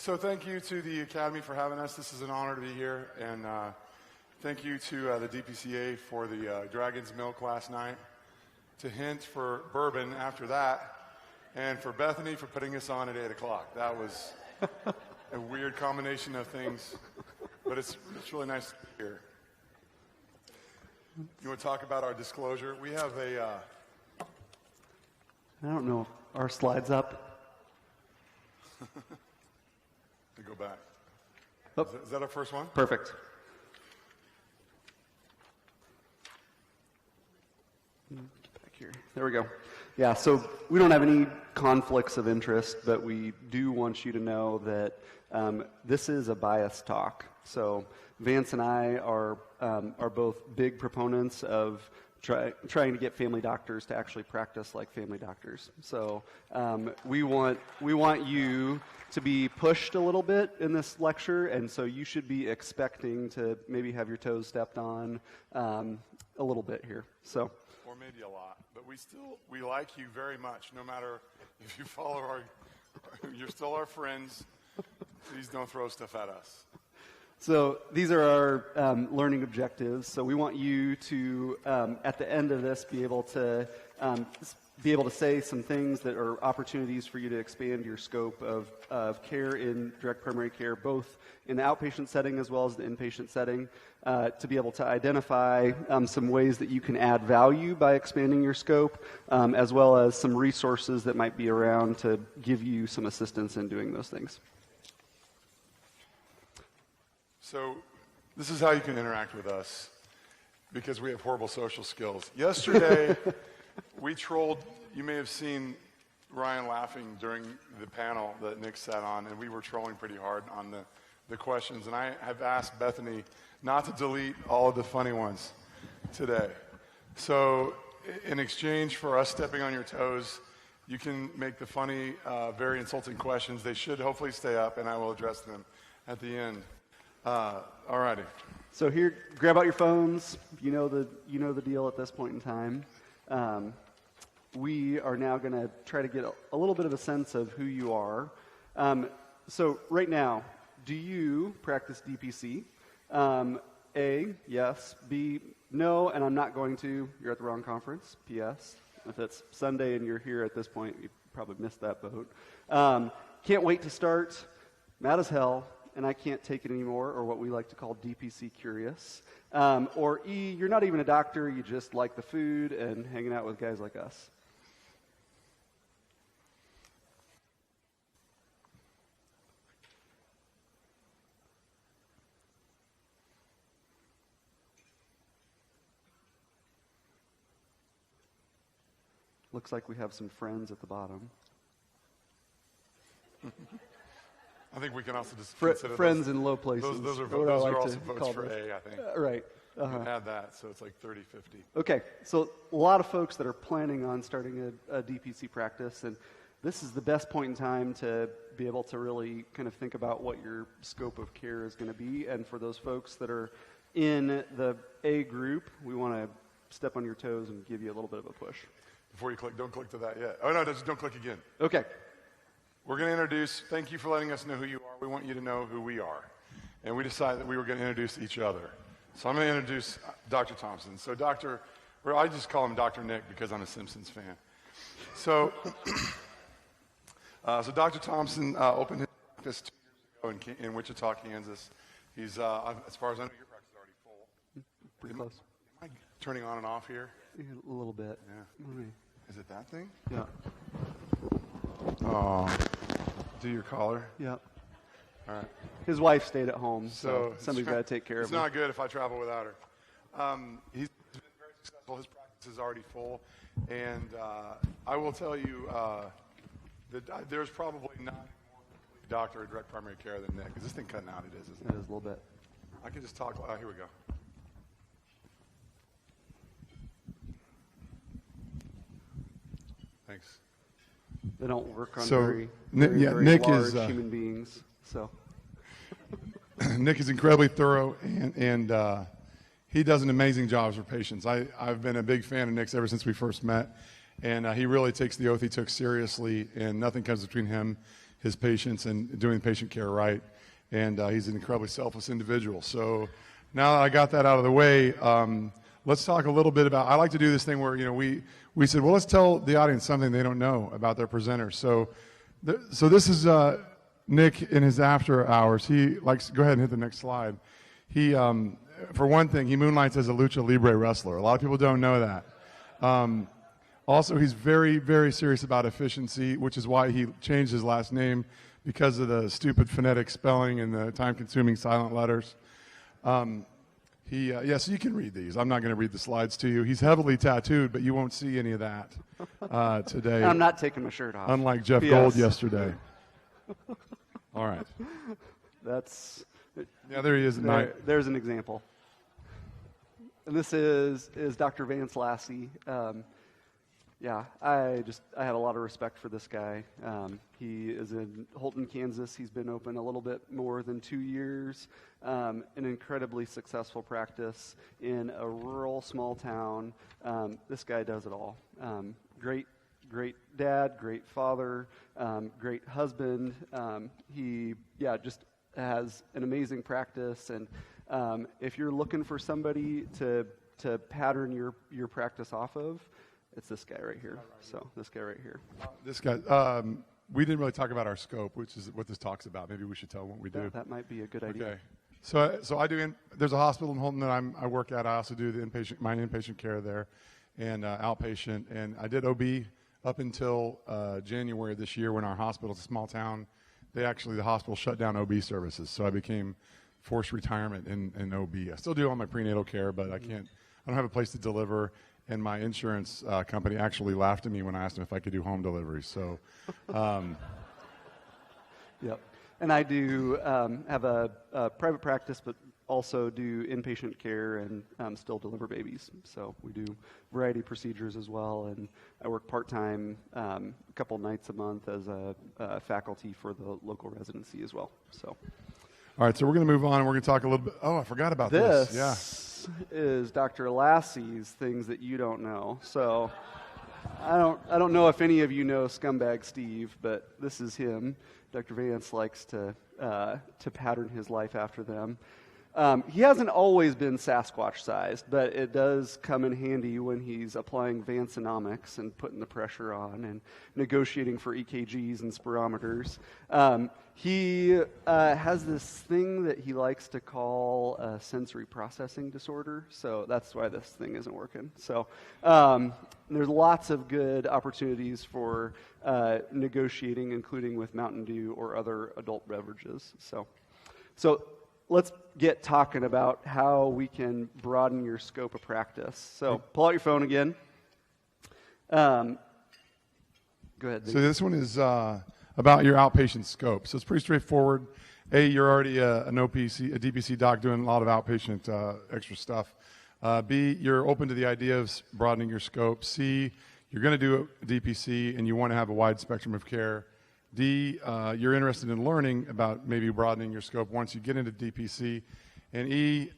So thank you to the Academy for having us. This is an honor to be here. And thank you to the DPCA for the Dragon's Milk last night, to Hint for bourbon after that, and for Bethany for putting us on at 8 o'clock. That was a weird combination of things, but it's really nice to be here. You want to talk about our disclosure? We have a... I don't know. Our slides up? Go back. Oh. Is that our first one? Perfect. Back here. There we go. Yeah, so we don't have any conflicts of interest, but we do want you to know that this is a biased talk. So Vance and I are both big proponents of trying to get family doctors to actually practice like family doctors. So we want you to be pushed a little bit in this lecture, and so you should be expecting to maybe have your toes stepped on a little bit here. So, or maybe a lot, but we like you very much. No matter if you follow you're still our friends. Please don't throw stuff at us. So these are our learning objectives. So we want you to, at the end of this, be able to say some things that are opportunities for you to expand your scope of care in direct primary care, both in the outpatient setting as well as the inpatient setting, to be able to identify some ways that you can add value by expanding your scope, as well as some resources that might be around to give you some assistance in doing those things. So this is how you can interact with us, because we have horrible social skills. Yesterday, we trolled. You may have seen Ryan laughing during the panel that Nick sat on, and we were trolling pretty hard on the questions. And I have asked Bethany not to delete all of the funny ones today. So in exchange for us stepping on your toes, you can make the funny, very insulting questions. They should hopefully stay up, and I will address them at the end. All righty. So here, grab out your phones. You know the deal at this point in time. We are now going to try to get a little bit of a sense of who you are. So right now, do you practice DPC? A, yes. B, no, and I'm not going to. You're at the wrong conference. P.S. If it's Sunday and you're here at this point, you probably missed that boat. Can't wait to start. Mad as hell. And I can't take it anymore, or what we like to call DPC curious. Or E, you're not even a doctor, you just like the food and hanging out with guys like us. Looks like we have some friends at the bottom. I think we can also just consider friends in low places. Those are also votes for A, I think. Right. Add that, so it's like 30-50. Okay, so a lot of folks that are planning on starting a DPC practice, and this is the best point in time to be able to really kind of think about what your scope of care is going to be. And for those folks that are in the A group, we want to step on your toes and give you a little bit of a push. Before you click, don't click to that yet. Oh, no, just don't click again. Okay. We're going to introduce, thank you for letting us know who you are. We want you to know who we are. And we decided that we were going to introduce each other. So I'm going to introduce Dr. Tomsen. So I just call him Dr. Nick because I'm a Simpsons fan. So, Dr. Tomsen opened his practice 2 years ago in Wichita, Kansas. He's, as far as I know, your practice is already full. Pretty close. Am I turning on and off here? A little bit. Yeah. Is it that thing? Yeah. Oh, do your collar? Yeah. All right. His wife stayed at home, so somebody's got to take care of him. It's not good if I travel without her. He's been very successful. His practice is already full. And I will tell you that there's probably not a more complete doctor of direct primary care than Nick. Is this thing cutting out? It is, isn't it? It is a little bit. I can just talk. Here we go. Thanks. They don't work on So, very Nick large is, human beings. So Nick is incredibly thorough, and he does an amazing job for patients. I've been a big fan of Nick's ever since we first met, and he really takes the oath he took seriously, and nothing comes between him his patients and doing patient care right. And he's an incredibly selfless individual. So now that I got that out of the way, let's talk a little bit about, I like to do this thing where, we said, well, let's tell the audience something they don't know about their presenter. So this is Nick in his after hours. He likes, go ahead and hit the next slide. He, for one thing, he moonlights as a lucha libre wrestler. A lot of people don't know that. Also, he's very, very serious about efficiency, which is why he changed his last name, because of the stupid phonetic spelling and the time-consuming silent letters. So you can read these. I'm not going to read the slides to you. He's heavily tattooed, but you won't see any of that today. I'm not taking my shirt off. Unlike Jeff Gold yesterday. All right. That's... Yeah, there he is. There's an example. And this is Dr. Vance Lassey. I have a lot of respect for this guy. He is in Holton, Kansas. He's been open a little bit more than 2 years. An incredibly successful practice in a rural small town. This guy does it all. Great dad, great father, great husband. He just has an amazing practice. And if you're looking for somebody to pattern your practice off of, it's this guy right here. So this guy right here. This guy. We didn't really talk about our scope, which is what this talk's about. Maybe we should tell what we do. Yeah, that might be a good idea. Okay. So I do. There's a hospital in Holton that I work at. I also do my inpatient care there, and outpatient. And I did OB up until January of this year, when our hospital, it's a small town. The hospital shut down OB services, so I became forced retirement in OB. I still do all my prenatal care, but I don't have a place to deliver. And my insurance company actually laughed at me when I asked them if I could do home deliveries. So, Yep. And I do have a private practice, but also do inpatient care and still deliver babies. So we do variety of procedures as well. And I work part-time a couple nights a month as a faculty for the local residency as well. So. All right, so we're going to move on, and we're going to talk a little bit. Oh, I forgot about this. Yeah. Is Dr. Lassey's things that you don't know. So I don't know if any of you know Scumbag Steve, but this is him. Dr. Vance likes to pattern his life after them. He hasn't always been Sasquatch-sized, but it does come in handy when he's applying Vanceonomics and putting the pressure on and negotiating for EKGs and spirometers. He has this thing that he likes to call a sensory processing disorder, so that's why this thing isn't working. So there's lots of good opportunities for negotiating, including with Mountain Dew or other adult beverages. So let's get talking about how we can broaden your scope of practice. So pull out your phone again. Go ahead. So this one is about your outpatient scope. So it's pretty straightforward. A, you're already an OPC, a DPC doc doing a lot of outpatient extra stuff. B, you're open to the idea of broadening your scope. C, you're going to do a DPC and you want to have a wide spectrum of care. D, you're interested in learning about maybe broadening your scope once you get into DPC. And E,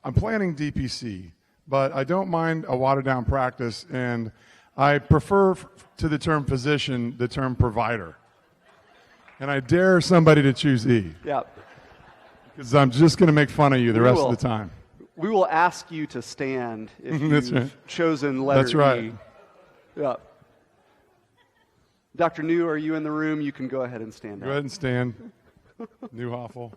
I'm planning DPC, but I don't mind a watered-down practice, and I prefer to the term physician the term provider. And I dare somebody to choose E. Yeah. Because I'm just going to make fun of you the rest of the time. We will ask you to stand if you've chosen letter E. That's right. Yeah. Dr. New, are you in the room? You can go ahead and stand up. Go ahead and stand. Newhoffel.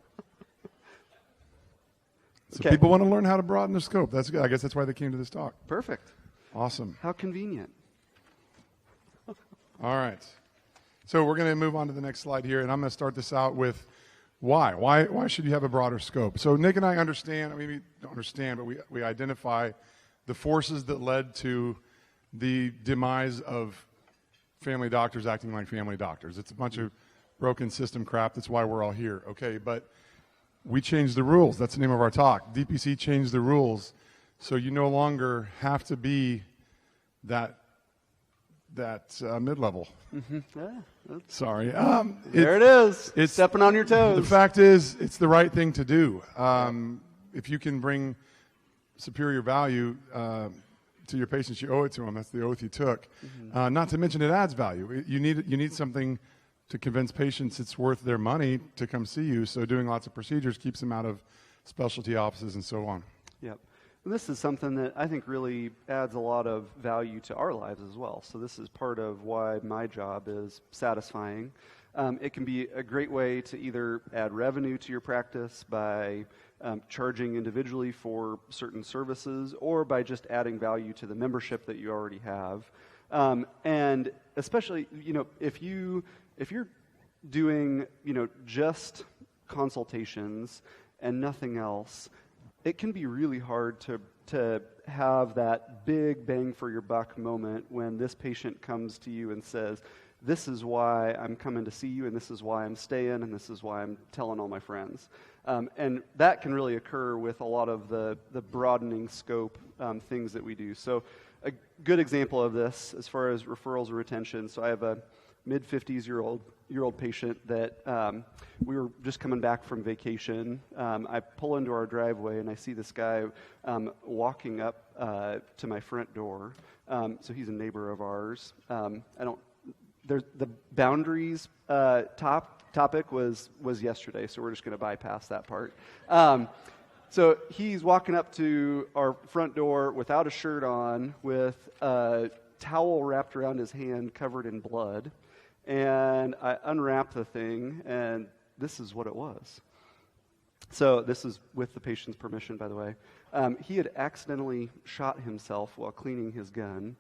So Okay. people want to learn how to broaden their scope. That's good. I guess that's why they came to this talk. Perfect. Awesome. How convenient. All right. So we're going to move on to the next slide here, and I'm going to start this out with why. Why should you have a broader scope? So Nick and I understand, we don't understand, but we identify the forces that led to the demise of family doctors acting like family doctors. It's a bunch of broken system crap. That's why we're all here. Okay, but we changed the rules. That's the name of our talk. DPC changed the rules, so you no longer have to be that mid-level. Mm-hmm. Yeah, Sorry. there it is. It's stepping on your toes. The fact is, it's the right thing to do. If you can bring superior value to your patients, you owe it to them. That's the oath you took. Mm-hmm. Not to mention, it adds value. You need something to convince patients it's worth their money to come see you. So doing lots of procedures keeps them out of specialty offices and so on. Yep. And this is something that I think really adds a lot of value to our lives as well. So this is part of why my job is satisfying. It can be a great way to either add revenue to your practice by charging individually for certain services, or by just adding value to the membership that you already have. And especially, if you're doing, just consultations and nothing else, it can be really hard to have that big bang for your buck moment when this patient comes to you and says, this is why I'm coming to see you, and this is why I'm staying, and this is why I'm telling all my friends. And that can really occur with a lot of the broadening scope things that we do. So a good example of this as far as referrals or retention, so I have a mid-50s-year-old patient that we were just coming back from vacation. I pull into our driveway, and I see this guy walking up to my front door. So he's a neighbor of ours. The boundaries topic was yesterday, so we're just going to bypass that part. So he's walking up to our front door without a shirt on, with a towel wrapped around his hand covered in blood. And I unwrapped the thing, and this is what it was. So this is with the patient's permission, by the way. He had accidentally shot himself while cleaning his gun.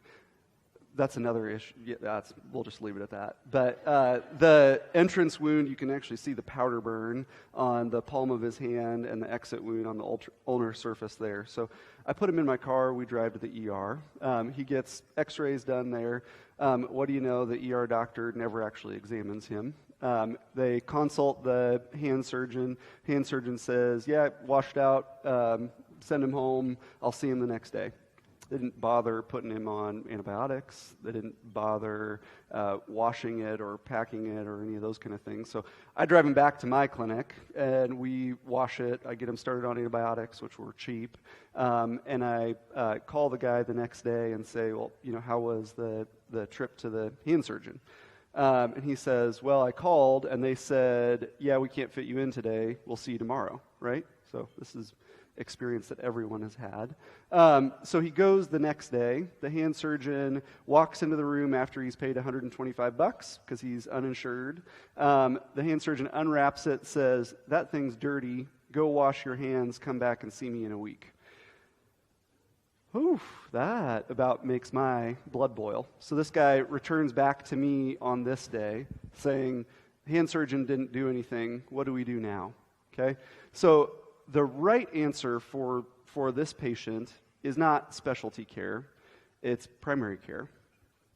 That's another issue. Yeah, we'll just leave it at that. But the entrance wound, you can actually see the powder burn on the palm of his hand, and the exit wound on the ulnar surface there. So I put him in my car. We drive to the ER. He gets x-rays done there. What do you know? The ER doctor never actually examines him. They consult the hand surgeon. Hand surgeon says, yeah, washed out, send him home. I'll see him the next day. They didn't bother putting him on antibiotics. They didn't bother washing it or packing it or any of those kind of things. So I drive him back to my clinic, and we wash it. I get him started on antibiotics, which were cheap. And I call the guy the next day and say, well, how was the trip to the hand surgeon? And he says, well, I called, and they said, yeah, we can't fit you in today. We'll see you tomorrow, right? So this is experience that everyone has had. So he goes the next day. The hand surgeon walks into the room after he's paid $125 because he's uninsured. The hand surgeon unwraps it, says, that thing's dirty. Go wash your hands. Come back and see me in a week. Oof, that about makes my blood boil. So this guy returns back to me on this day saying, hand surgeon didn't do anything. What do we do now? Okay? So the right answer for this patient is not specialty care, it's primary care,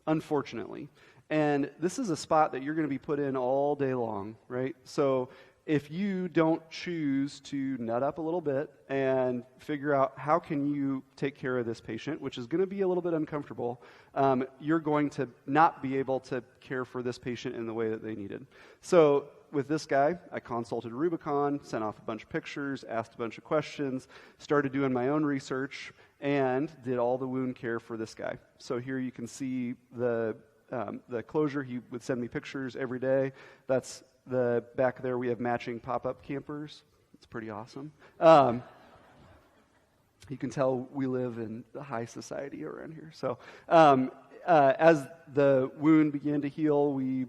unfortunately. And this is a spot that you're going to be put in all day long, right? So if you don't choose to nut up a little bit and figure out how can you take care of this patient, which is going to be a little bit uncomfortable, you're going to not be able to care for this patient in the way that they needed. So with this guy, I consulted Rubicon, sent off a bunch of pictures, asked a bunch of questions, started doing my own research, and did all the wound care for this guy. So here you can see the closure. He would send me pictures every day. That's the back there. We have matching pop-up campers. It's pretty awesome. You can tell we live in the high society around here. So as the wound began to heal, we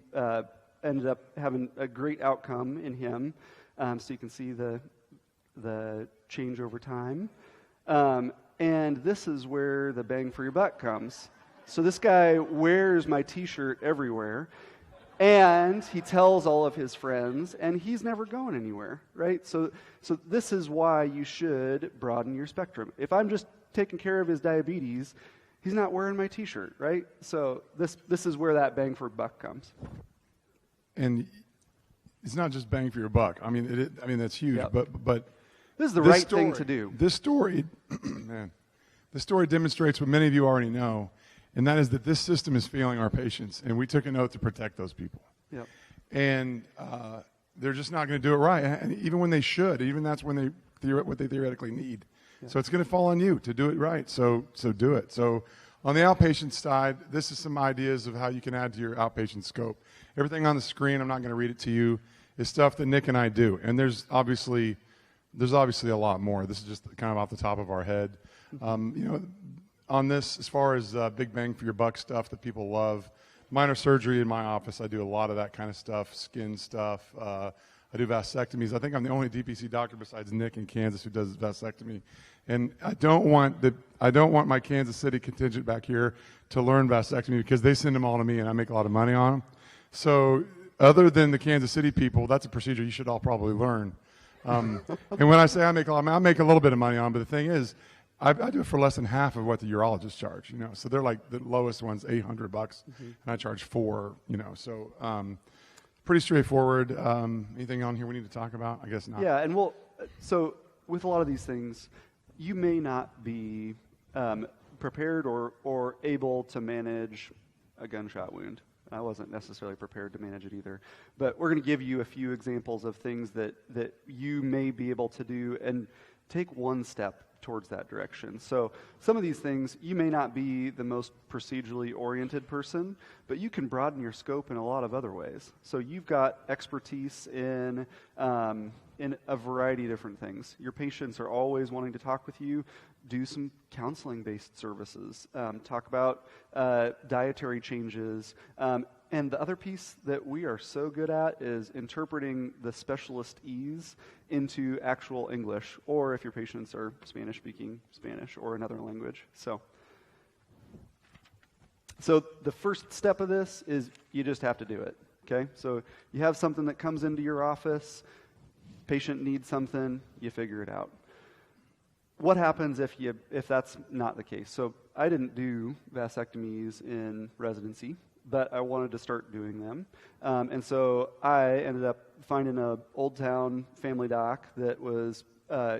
ended up having a great outcome in him. So you can see the change over time. And this is where the bang for your buck comes. So this guy wears my t-shirt everywhere, and he tells all of his friends, and he's never going anywhere, right? So this is why you should broaden your spectrum. If I'm just taking care of his diabetes, he's not wearing my t-shirt, right? So this is where that bang for buck comes. And it's not just bang for your buck. I mean, that's huge. Yep. But this is the right thing to do. This story, this story demonstrates what many of you already know, and that is that this system is failing our patients, and we took a note to protect those people. Yep. And they're just not going to do it right. And even when they should, even that's when what they theoretically need. Yep. So it's going to fall on you to do it right. So do it. So On the outpatient side, this is some ideas of how you can add to your outpatient scope. Everything on the screen, I'm not going to read it to you, is stuff that Nick and I do. And there's obviously a lot more. This is just kind of off the top of our head. On this, as far as big bang for your buck stuff that people love, minor surgery in my office, I do a lot of that kind of stuff, skin stuff. I do vasectomies. I think I'm the only DPC doctor besides Nick in Kansas who does vasectomy. And I don't want my Kansas City contingent back here to learn vasectomy because they send them all to me and I make a lot of money on them. So other than the Kansas City people, that's a procedure you should all probably learn. And when I say I make a lot of money, I make a little bit of money on it, but the thing is, I do it for less than half of what the urologists charge, So they're like the lowest one's $800, and I charge $400, So pretty straightforward. Anything on here we need to talk about? I guess not. Yeah, and so with a lot of these things, you may not be prepared or able to manage a gunshot wound. I wasn't necessarily prepared to manage it either. But we're going to give you a few examples of things that you may be able to do and take one step towards that direction. So some of these things, you may not be the most procedurally oriented person, but you can broaden your scope in a lot of other ways. So you've got expertise in a variety of different things. Your patients are always wanting to talk with you. Do some counseling-based services. Talk about dietary changes. And the other piece that we are so good at is interpreting the specialistese into actual English, or if your patients are Spanish-speaking, Spanish or another language. So the first step of this is you just have to do it, okay? So you have something that comes into your office, patient needs something, you figure it out. What happens if that's not the case? So I didn't do vasectomies in residency, but I wanted to start doing them. And so I ended up finding an Old Town family doc that was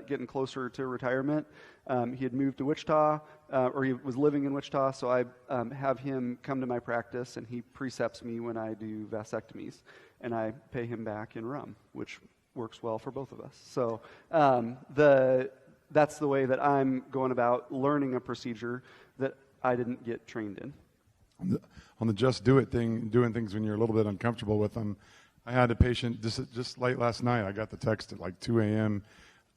getting closer to retirement. He had moved to Wichita, or he was living in Wichita, so I have him come to my practice, and he precepts me when I do vasectomies, and I pay him back in rum, which works well for both of us. So that's the way that I'm going about learning a procedure that I didn't get trained in. On the just do it thing, doing things when you're a little bit uncomfortable with them, I had a patient just late last night. I got the text at like 2 a.m.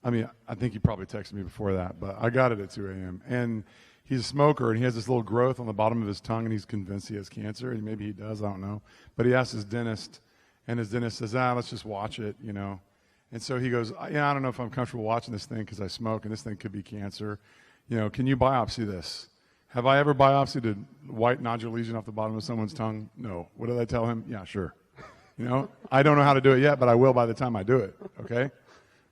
I mean, I think he probably texted me before that, but I got it at 2 a.m. And he's a smoker, and he has this little growth on the bottom of his tongue, and he's convinced he has cancer, and maybe he does, I don't know. But he asked his dentist, and his dentist says, let's just watch it, And so he goes, I don't know if I'm comfortable watching this thing because I smoke, and this thing could be cancer. Can you biopsy this? Have I ever biopsied a white nodular lesion off the bottom of someone's tongue? No. What did I tell him? Yeah, sure. I don't know how to do it yet, but I will by the time I do it, okay?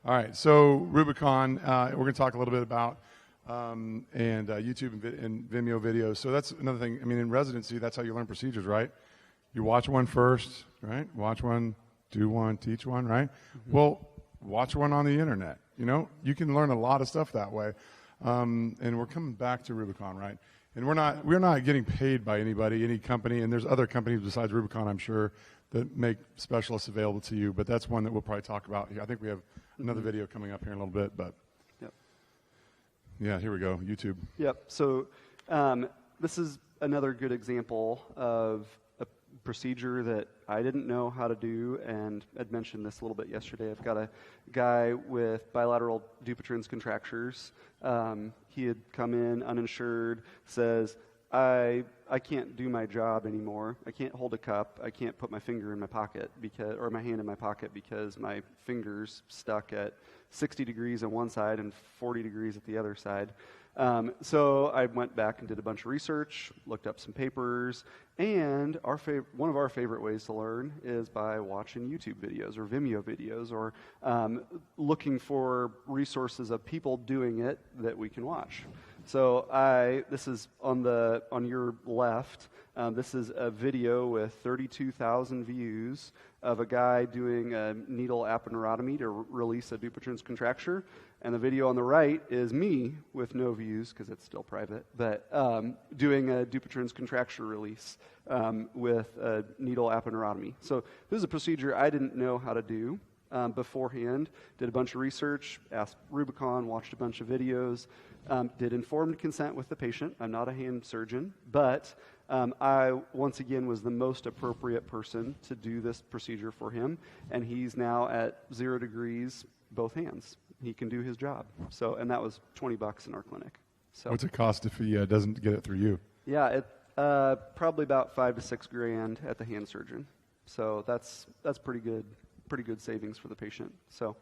All right, so Rubicon, we're going to talk a little bit about, and YouTube and Vimeo videos. So that's another thing. I mean, in residency, that's how you learn procedures, right? You watch one first, right? Watch one, do one, teach one, right? Mm-hmm. Well, watch one on the internet. You can learn a lot of stuff that way. And we're coming back to Rubicon, right? And we're not getting paid by anybody, any company, and there's other companies besides Rubicon, I'm sure, that make specialists available to you, but that's one that we'll probably talk about. I think we have another video coming up here in a little bit, but yep. Yeah, here we go, YouTube. Yep, so this is another good example of a procedure that I didn't know how to do, and I'd mentioned this a little bit yesterday. I've got a guy with bilateral Dupuytren's contractures. He had come in uninsured, says, I can't do my job anymore. I can't hold a cup. I can't put my finger in my pocket or my hand in my pocket because my finger's stuck at 60 degrees on one side and 40 degrees at the other side. So I went back and did a bunch of research, looked up some papers, and one of our favorite ways to learn is by watching YouTube videos or Vimeo videos or looking for resources of people doing it that we can watch. So this is on your left. This is a video with 32,000 views of a guy doing a needle aponeurotomy to release a Dupuytren's contracture. And the video on the right is me with no views because it's still private, but doing a Dupuytren's contracture release with a needle aponeurotomy. So this is a procedure I didn't know how to do. beforehand, did a bunch of research, asked Rubicon, watched a bunch of videos, did informed consent with the patient. I'm not a hand surgeon, but I, once again, was the most appropriate person to do this procedure for him, and he's now at 0 degrees, both hands. He can do his job. So, and that was $20 in our clinic. So, What's it cost if he doesn't get it through you? yeah, it probably about $5 to $6 grand at the hand surgeon. So that's pretty good savings for the patient. So,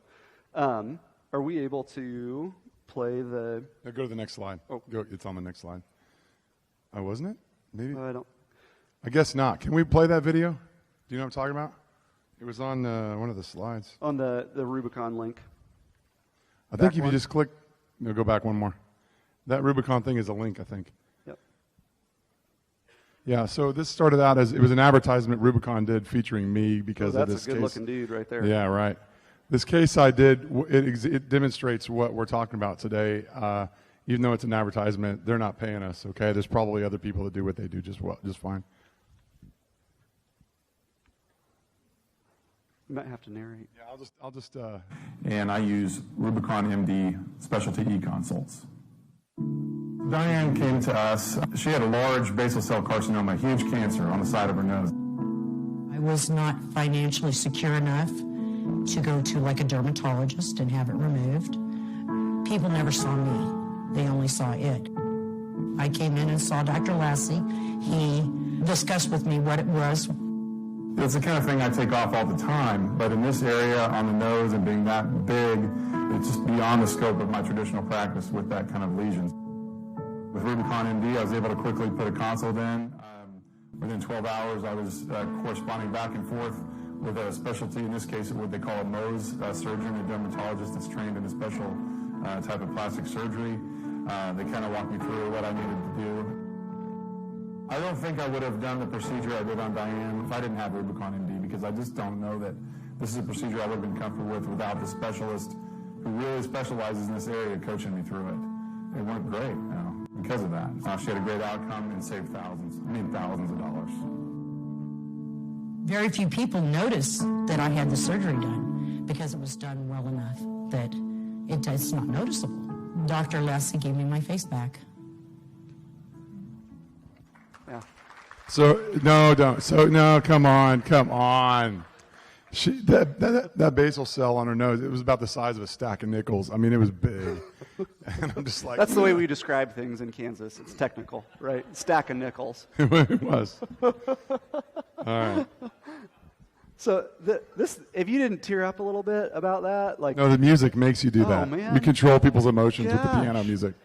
are we able to play the? Now go to the next slide. Oh, it's on the next slide. Oh, wasn't it? Maybe. I don't. I guess not. Can we play that video? Do you know what I'm talking about? It was on one of the slides. On the Rubicon link. I think if you just click, go back one more. That Rubicon thing is a link, I think. Yep. Yeah, so this started out as, it was an advertisement Rubicon did featuring me because of this case. That's a good-looking dude right there. Yeah, right. This case I did, it demonstrates what we're talking about today. Even though it's an advertisement, they're not paying us, okay? There's probably other people that do what they do just fine. You might have to narrate. Yeah, I'll just. And I use Rubicon MD specialty e-consults. Diane came to us. She had a large basal cell carcinoma, huge cancer on the side of her nose. I was not financially secure enough to go to like a dermatologist and have it removed. People never saw me. They only saw it. I came in and saw Dr. Lassey. He discussed with me what it was. It's the kind of thing I take off all the time, but in this area on the nose and being that big, it's just beyond the scope of my traditional practice with that kind of lesions. With Rubicon MD, I was able to quickly put a consult in. Within 12 hours, I was corresponding back and forth with a specialty, in this case, what they call a Mohs surgeon, a dermatologist that's trained in a special type of plastic surgery. They kind of walked me through what I needed to do. I don't think I would have done the procedure I did on Diane if I didn't have Rubicon MD, because I just don't know that this is a procedure I would have been comfortable with without the specialist who really specializes in this area coaching me through it. It went great, because of that. She had a great outcome and saved thousands of dollars. Very few people noticed that I had the surgery done because it was done well enough that it's not noticeable. Dr. Lassey gave me my face back. Yeah. So no, don't. So no, come on. That basal cell on her nose, it was about the size of a stack of nickels. I mean, it was big. And I'm just like, That's the way we describe things in Kansas. It's technical, right? Stack of nickels. It was. All right. So if you didn't tear up a little bit about that, like No, the music makes you do that. Man. We control people's emotions with the Gosh. piano music.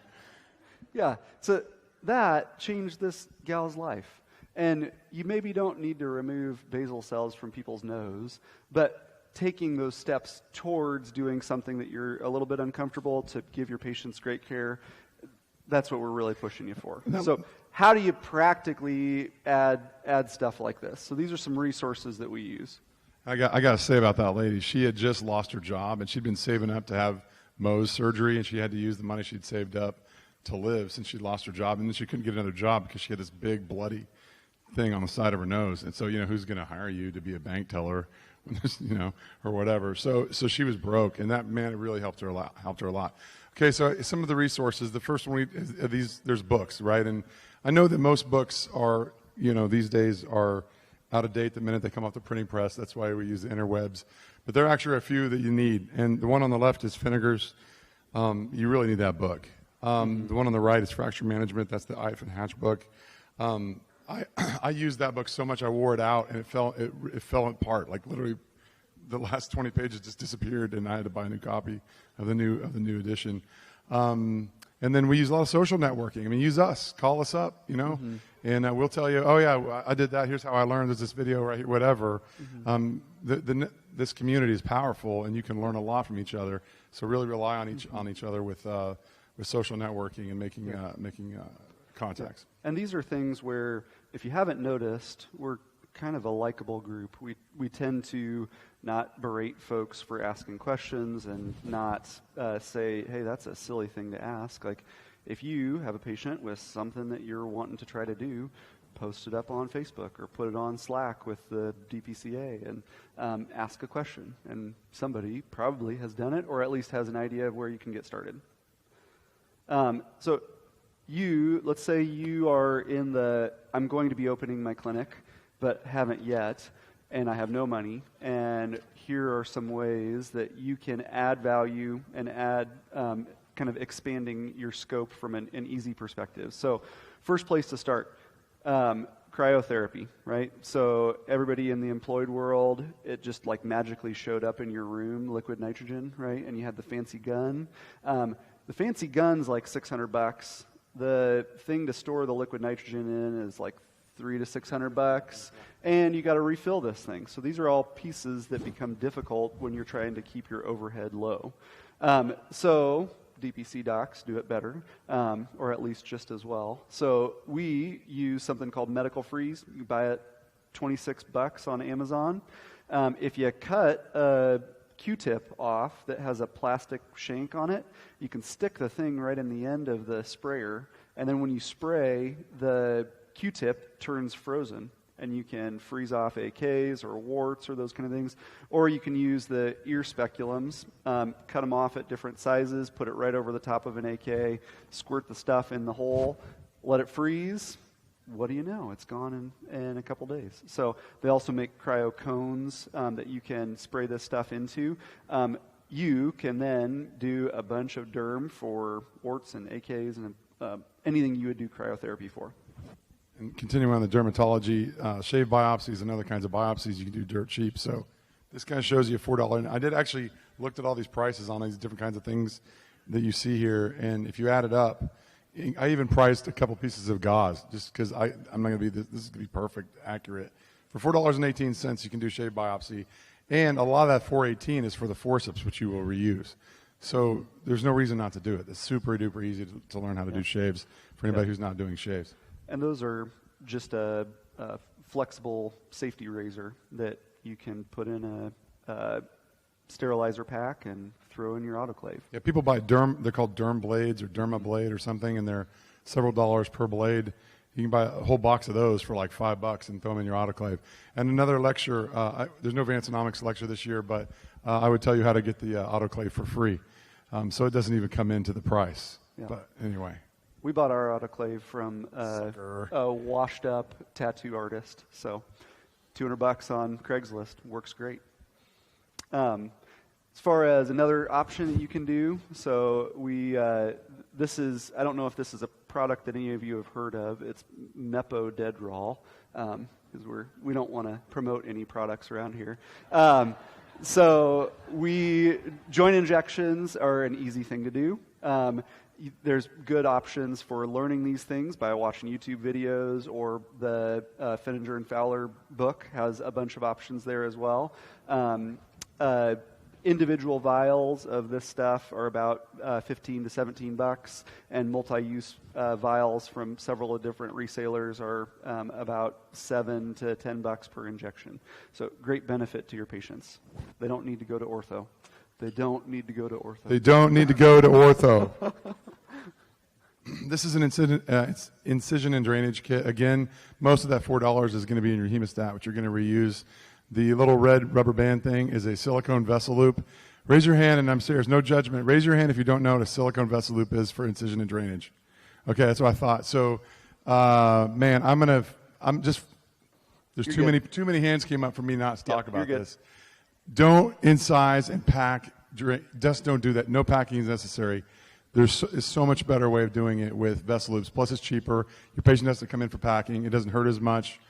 Yeah, so that changed this gal's life. And you maybe don't need to remove basal cells from people's nose, but taking those steps towards doing something that you're a little bit uncomfortable to give your patients great care, that's what we're really pushing you for. So how do you practically add stuff like this? So these are some resources that we use. I got to say about that lady, she had just lost her job, and she'd been saving up to have Mohs surgery, and she had to use the money she'd saved up to live since she'd lost her job, and then she couldn't get another job because she had this big bloody thing on the side of her nose. And so, who's going to hire you to be a bank teller, or whatever. So she was broke, and that, man, it really helped her a lot. Okay, so some of the resources. The first one there's books, right? And I know that most books are, these days are out of date the minute they come off the printing press. That's why we use the interwebs. But there are actually a few that you need. And the one on the left is Finnegar's. You really need that book. The one on the right is Fracture Management. That's the Ife and Hatch book. I used that book so much I wore it out, and it fell apart. Like literally, the last 20 pages just disappeared, and I had to buy a new copy of the new edition. And then we use a lot of social networking. I mean, use us, call us up, and we'll tell you, oh yeah, I did that. Here's how I learned. There's this video right here, whatever. This community is powerful, and you can learn a lot from each other. So really rely on each other with social networking and making contacts. And these are things where, if you haven't noticed, we're kind of a likable group. We tend to not berate folks for asking questions and not say, hey, that's a silly thing to ask. Like, if you have a patient with something that you're wanting to try to do, post it up on Facebook or put it on Slack with the DPCA and ask a question. And somebody probably has done it or at least has an idea of where you can get started. So let's say you are in I'm going to be opening my clinic, but haven't yet, and I have no money, and here are some ways that you can add value and add kind of expanding your scope from an easy perspective. So first place to start, cryotherapy, right? So everybody in the employed world, it just like magically showed up in your room, liquid nitrogen, right? And you had the fancy gun. The fancy gun's like $600. The thing to store the liquid nitrogen in is like $300 to $600, and you got to refill this thing. So these are all pieces that become difficult when you're trying to keep your overhead low. So DPC docs do it better, or at least just as well. So we use something called Medical Freeze. You buy it $26 on Amazon. If you cut a Q-tip off that has a plastic shank on it, you can stick the thing right in the end of the sprayer, and then when you spray, the Q-tip turns frozen, and you can freeze off AKs or warts or those kind of things. Or you can use the ear speculums, cut them off at different sizes, put it right over the top of an AK, squirt the stuff in the hole, let it freeze. What do you know? It's gone in a couple days. So they also make cryo cones that you can spray this stuff into. You can then do a bunch of derm for warts and AKs and anything you would do cryotherapy for. And continuing on the dermatology, shave biopsies and other kinds of biopsies you can do dirt cheap. So this kind of shows you a $4. And I did actually looked at all these prices on these different kinds of things that you see here. And if you add it up, I even priced a couple pieces of gauze just because I'm not going to be, this is going to be perfect, accurate. For $4.18, you can do shave biopsy. And a lot of that $4.18 is for the forceps, which you will reuse. So there's no reason not to do it. It's super duper easy to learn how to do shaves for anybody who's not doing shaves. And those are just a flexible safety razor that you can put in a sterilizer pack and throw in your autoclave. Yeah, people buy they're called derm blades or derma blade or something, and they're several dollars per blade. You can buy a whole box of those for like $5 and throw them in your autoclave. And another lecture, there's no Vanceonomics lecture this year, but I would tell you how to get the autoclave for free. So it doesn't even come into the price. Yeah. But anyway. We bought our autoclave from a washed-up tattoo artist. So $200 on Craigslist works great. As far as another option that you can do, so this is, I don't know if this is a product that any of you have heard of. It's Mepodedrol, because we don't want to promote any products around here. So joint injections are an easy thing to do. There's good options for learning these things by watching YouTube videos, or the Fenninger and Fowler book has a bunch of options there as well. Individual vials of this stuff are about $15 to $17, and multi-use vials from several different resellers are about $7 to $10 per injection. So great benefit to your patients. They don't need to go to ortho. They don't need to go to ortho. They don't need to go to ortho. This is an incision and drainage kit. Again, most of that $4 is going to be in your hemostat, which you're going to reuse. The little red rubber band thing is a silicone vessel loop. Raise your hand, and I'm serious, no judgment. Raise your hand if you don't know what a silicone vessel loop is for incision and drainage. Okay, that's what I thought. So, man, there's too many hands came up for me not to talk about this. Don't incise and pack. Just don't do that. No packing is necessary. There's so much better way of doing it with vessel loops. Plus, it's cheaper. Your patient has to come in for packing. It doesn't hurt as much.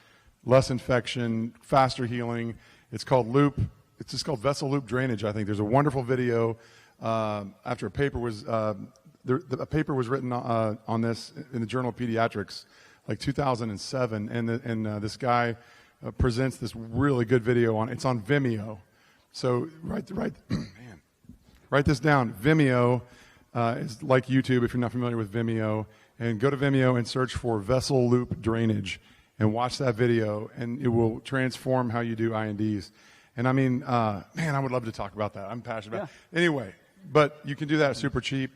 Less infection, faster healing. It's called loop. It's just called vessel loop drainage, I think. There's a wonderful video after a paper was written on this in the Journal of Pediatrics, like 2007, and this guy presents this really good video on. It's on Vimeo. So write this down. Vimeo is like YouTube if you're not familiar with Vimeo, and go to Vimeo and search for vessel loop drainage. And watch that video, and it will transform how you do INDs. And I mean, man, I would love to talk about that. I'm passionate about it. Anyway, but you can do that super cheap.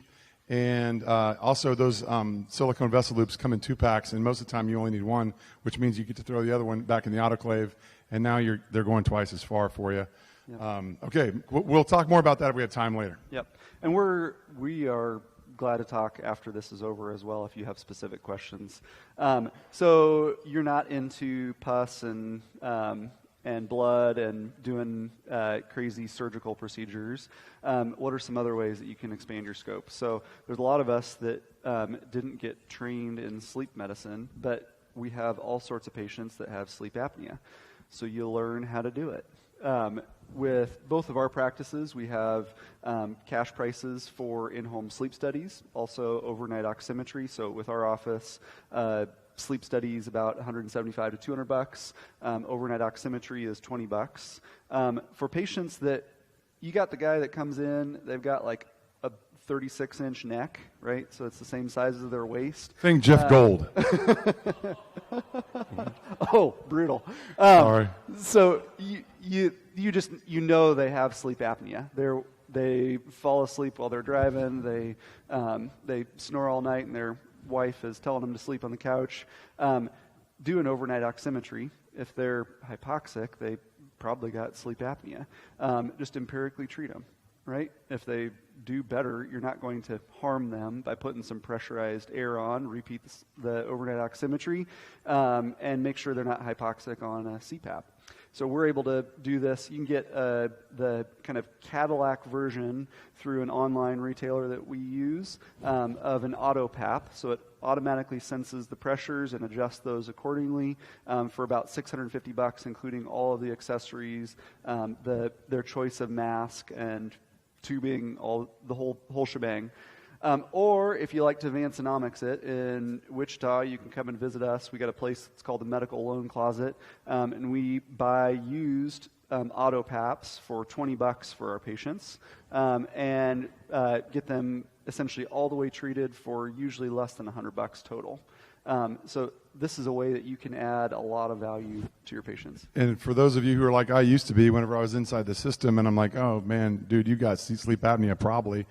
And also those silicone vessel loops come in 2 packs, and most of the time you only need 1, which means you get to throw the other one back in the autoclave, and now they're going twice as far for you. Yep. Okay, we'll talk more about that if we have time later. Yep. And we are glad to talk after this is over as well if you have specific questions. So you're not into pus and blood and doing crazy surgical procedures. What are some other ways that you can expand your scope? So there's a lot of us that didn't get trained in sleep medicine, but we have all sorts of patients that have sleep apnea. So you learn how to do it. With both of our practices, we have cash prices for in-home sleep studies, also overnight oximetry. So with our office, sleep studies about $175 to $200. Overnight oximetry is $20. For patients that you got the guy that comes in, they've got like a 36-inch neck, right? So it's the same size as their waist. Think Jeff Gold. Oh, brutal. Sorry. So you know they have sleep apnea. They fall asleep while they're driving. They snore all night, and their wife is telling them to sleep on the couch. Do an overnight oximetry. If they're hypoxic, they probably got sleep apnea. Just empirically treat them, right? If they do better, you're not going to harm them by putting some pressurized air on, repeat the overnight oximetry, and make sure they're not hypoxic on a CPAP. So we're able to do this. You can get the kind of Cadillac version through an online retailer that we use of an AutoPAP. So it automatically senses the pressures and adjusts those accordingly for about $650, including all of the accessories, their choice of mask and tubing, the whole shebang. Or if you like to Vanceonomics it in Wichita, you can come and visit us. We got a place that's called the Medical Loan Closet, and we buy used AutoPAPs for $20 for our patients, and get them essentially all the way treated for usually less than $100 total. So this is a way that you can add a lot of value to your patients. And for those of you who are like I used to be whenever I was inside the system, and I'm like, oh, man, dude, you got sleep apnea probably.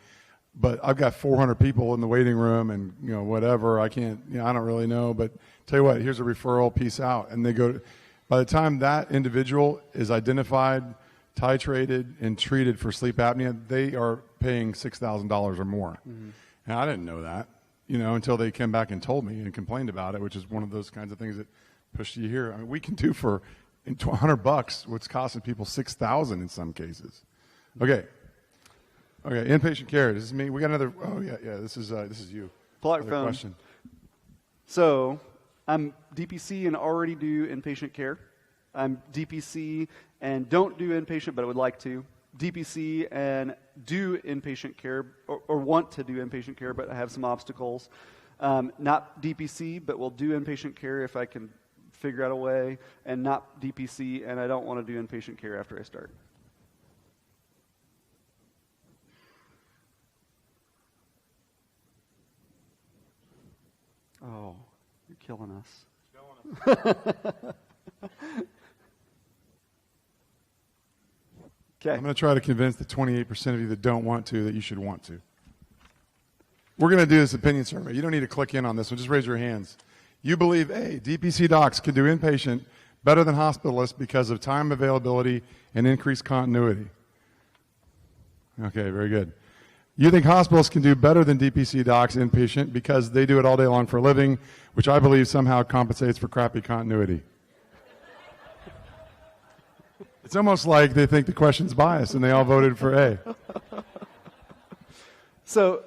But I've got 400 people in the waiting room and, whatever. I can't, I don't really know. But tell you what, here's a referral, peace out. And they go, by the time that individual is identified, titrated, and treated for sleep apnea, they are paying $6,000 or more. Mm-hmm. And I didn't know that, until they came back and told me and complained about it, which is one of those kinds of things that push you here. I mean, we can do for $100 what's costing people $6,000 in some cases. Okay, inpatient care. This is me. We got another. Oh yeah. This is you. Pull out your phone. Question. So I'm DPC and already do inpatient care. I'm DPC and don't do inpatient, but I would like to. DPC and do inpatient care or want to do inpatient care, but I have some obstacles. Not DPC, but will do inpatient care if I can figure out a way, and not DPC, and I don't want to do inpatient care after I start. Oh, you're killing us. Okay. I'm going to try to convince the 28% of you that don't want to that you should want to. We're going to do this opinion survey. You don't need to click in on this one. Just raise your hands. You believe, A, DPC docs can do inpatient better than hospitalists because of time availability and increased continuity. Okay, very good. You think hospitals can do better than DPC docs inpatient because they do it all day long for a living, which I believe somehow compensates for crappy continuity. It's almost like they think the question's biased and they all voted for A. So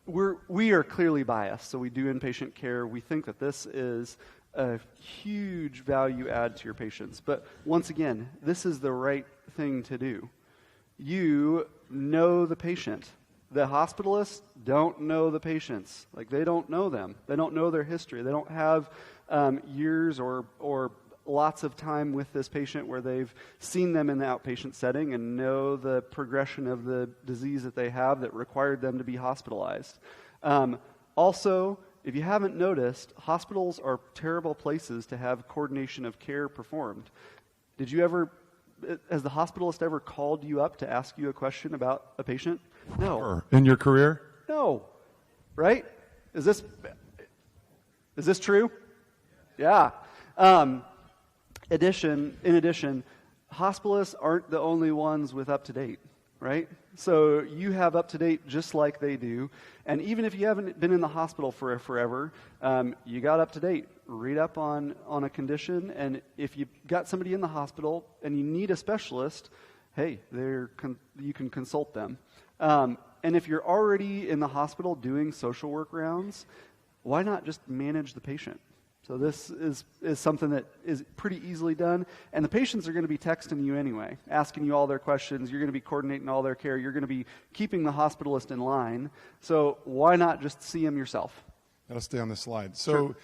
we are clearly biased. So we do inpatient care. We think that this is a huge value add to your patients. But once again, this is the right thing to do. You know the patient. The hospitalists don't know the patients. Like, they don't know them. They don't know their history. They don't have years or lots of time with this patient where they've seen them in the outpatient setting and know the progression of the disease that they have that required them to be hospitalized. Also, if you haven't noticed, hospitals are terrible places to have coordination of care performed. Has the hospitalist ever called you up to ask you a question about a patient? No. In your career? No. right? Is this true? Yeah. In addition, hospitalists aren't the only ones with up-to-date, right? So you have up-to-date just like they do. And even if you haven't been in the hospital for forever, you got up-to-date. Read up on a condition, and if you've got somebody in the hospital and you need a specialist, hey, you can consult them. And if you're already in the hospital doing social work rounds, why not just manage the patient? So this is something that is pretty easily done, and the patients are going to be texting you anyway, asking you all their questions. You're going to be coordinating all their care. You're going to be keeping the hospitalist in line. So why not just see them yourself? That'll stay on this slide. So Sure.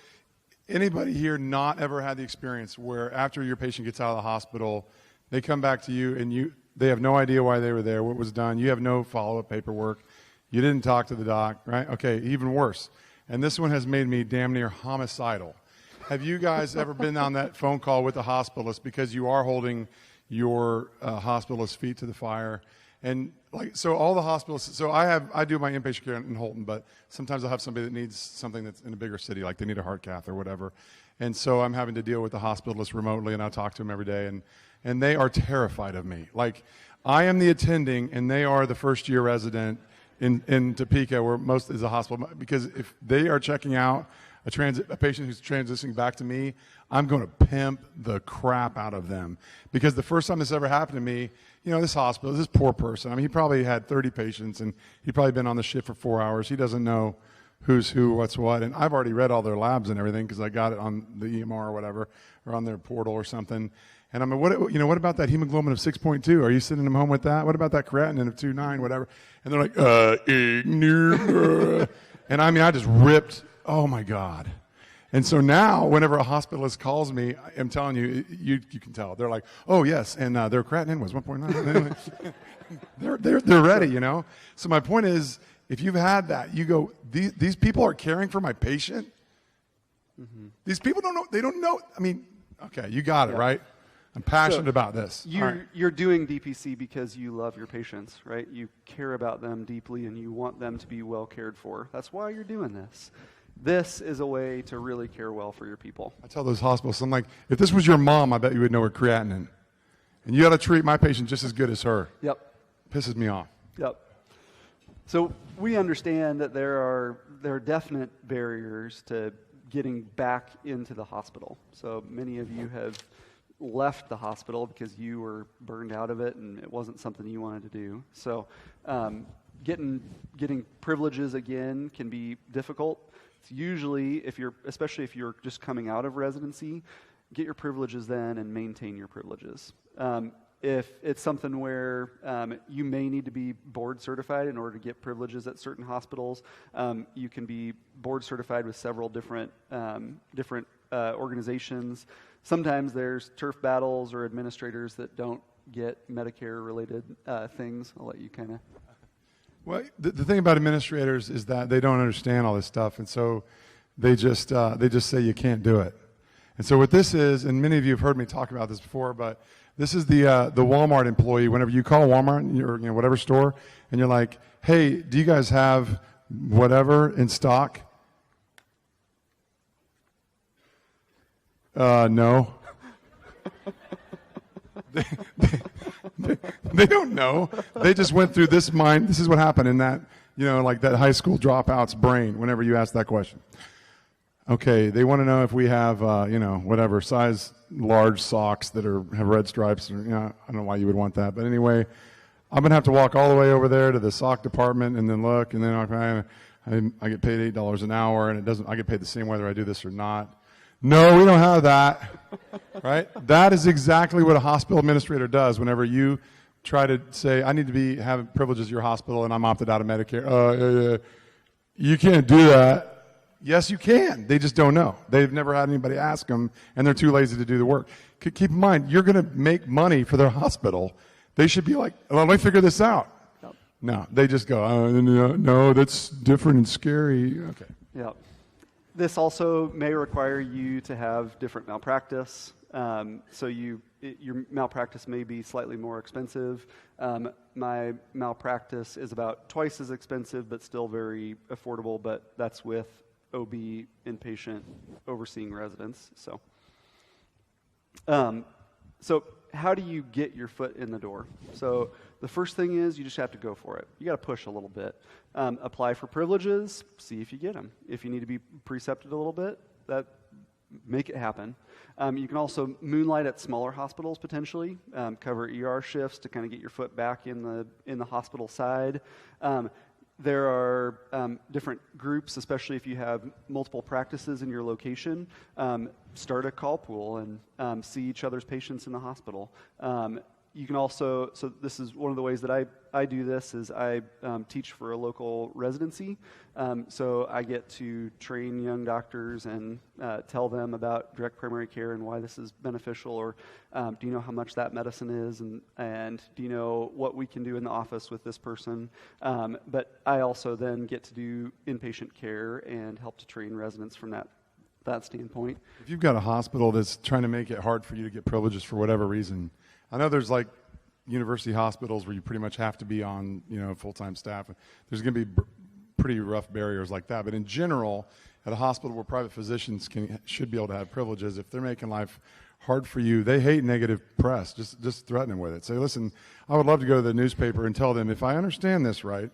Anybody here not ever had the experience where after your patient gets out of the hospital, they come back to you and they have no idea why they were there, what was done. You have no follow-up paperwork. You didn't talk to the doc, right? Okay, even worse. And this one has made me damn near homicidal. Have you guys ever been on that phone call with a hospitalist because you are holding your hospitalist's feet to the fire? And so all the hospitals, so I do my inpatient care in Holton, but sometimes I'll have somebody that needs something that's in a bigger city, like they need a heart cath or whatever. And so I'm having to deal with the hospitalist remotely, and I talk to them every day, and they are terrified of me. Like, I am the attending, and they are the first-year resident in Topeka, where most is a hospital. Because if they are checking out a patient who's transitioning back to me, I'm going to pimp the crap out of them. Because the first time this ever happened to me, this hospital, this poor person, I mean, he probably had 30 patients, and he'd probably been on the shift for 4 hours. He doesn't know who's who, what's what. And I've already read all their labs and everything because I got it on the EMR or whatever, or on their portal or something. And I'm like, what about that hemoglobin of 6.2? Are you sending them home with that? What about that creatinine of 2.9, whatever? And they're like, and I mean, I just ripped, oh my God. And so now, whenever a hospitalist calls me, I'm telling you, you can tell. They're like, oh yes, and their creatinine was 1.9. they're ready, So my point is, if you've had that, you go, these people are caring for my patient? Mm-hmm. These people don't know, they don't know. I mean, okay, you got it, right? I'm passionate about this. You're doing DPC because you love your patients, right? You care about them deeply and you want them to be well cared for. That's why you're doing this. This is a way to really care well for your people. I tell those hospitals, I'm like, if this was your mom, I bet you would know her creatinine. And you got to treat my patient just as good as her. Yep. Pisses me off. Yep. So we understand that there are definite barriers to getting back into the hospital. So many of you have left the hospital because you were burned out of it and it wasn't something you wanted to do. So getting privileges again can be difficult. It's usually, especially if you're just coming out of residency, get your privileges then and maintain your privileges. If it's something where you may need to be board certified in order to get privileges at certain hospitals, you can be board certified with several different organizations. Sometimes there's turf battles or administrators that don't get Medicare-related things. I'll let you kind of... Well, the thing about administrators is that they don't understand all this stuff, and so they just say you can't do it. And so what this is, and many of you have heard me talk about this before, but this is the Walmart employee. Whenever you call Walmart or whatever store, and you're like, "Hey, do you guys have whatever in stock?" No. They don't know. They just went through this mind. This is what happened in that, like that high school dropout's brain whenever you ask that question. Okay, they want to know if we have, whatever, size large socks that have red stripes. Or, I don't know why you would want that. But anyway, I'm going to have to walk all the way over there to the sock department and then look. And then I get paid $8 an hour, and I get paid the same whether I do this or not. No, we don't have that, right? That is exactly what a hospital administrator does whenever you try to say, I need to have privileges at your hospital and I'm opted out of Medicare. You can't do that. Yes, you can. They just don't know. They've never had anybody ask them, and they're too lazy to do the work. Keep in mind, you're going to make money for their hospital. They should be like, let me figure this out. Yep. No, they just go, no, that's different and scary. Okay. Yeah. This also may require you to have different malpractice. So you your malpractice may be slightly more expensive. My malpractice is about twice as expensive, but still very affordable, but that's with OB inpatient overseeing residents. So how do you get your foot in the door? So the first thing is you just have to go for it. You got to push a little bit. Apply for privileges, see if you get them. If you need to be precepted a little bit, make it happen. You can also moonlight at smaller hospitals potentially, cover ER shifts to kind of get your foot back in the hospital side. There are different groups, especially if you have multiple practices in your location. Start a call pool and see each other's patients in the hospital. You can also, so this is one of the ways that I do this, is I teach for a local residency. So I get to train young doctors and tell them about direct primary care and why this is beneficial, or do you know how much that medicine is, and do you know what we can do in the office with this person. But I also then get to do inpatient care and help to train residents from that standpoint. If you've got a hospital that's trying to make it hard for you to get privileges for whatever reason, I know there's like university hospitals where you pretty much have to be on, full-time staff. There's going to be pretty rough barriers like that. But in general, at a hospital where private physicians should be able to have privileges, if they're making life hard for you, they hate negative press. Just threaten them with it. Say, listen, I would love to go to the newspaper and tell them, if I understand this right,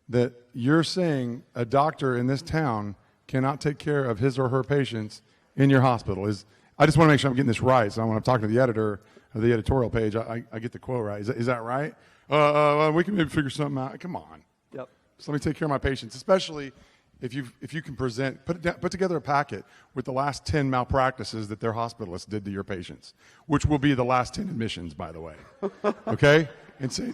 that you're saying a doctor in this town cannot take care of his or her patients in your hospital. I just want to make sure I'm getting this right. So when I'm talking to the editor of the editorial page, I get the quote right. Is that right? We can maybe figure something out. Come on. Yep. So let me take care of my patients, especially if you can put together a packet with the last 10 malpractices that their hospitalists did to your patients, which will be the last 10 admissions, by the way. Okay? And say,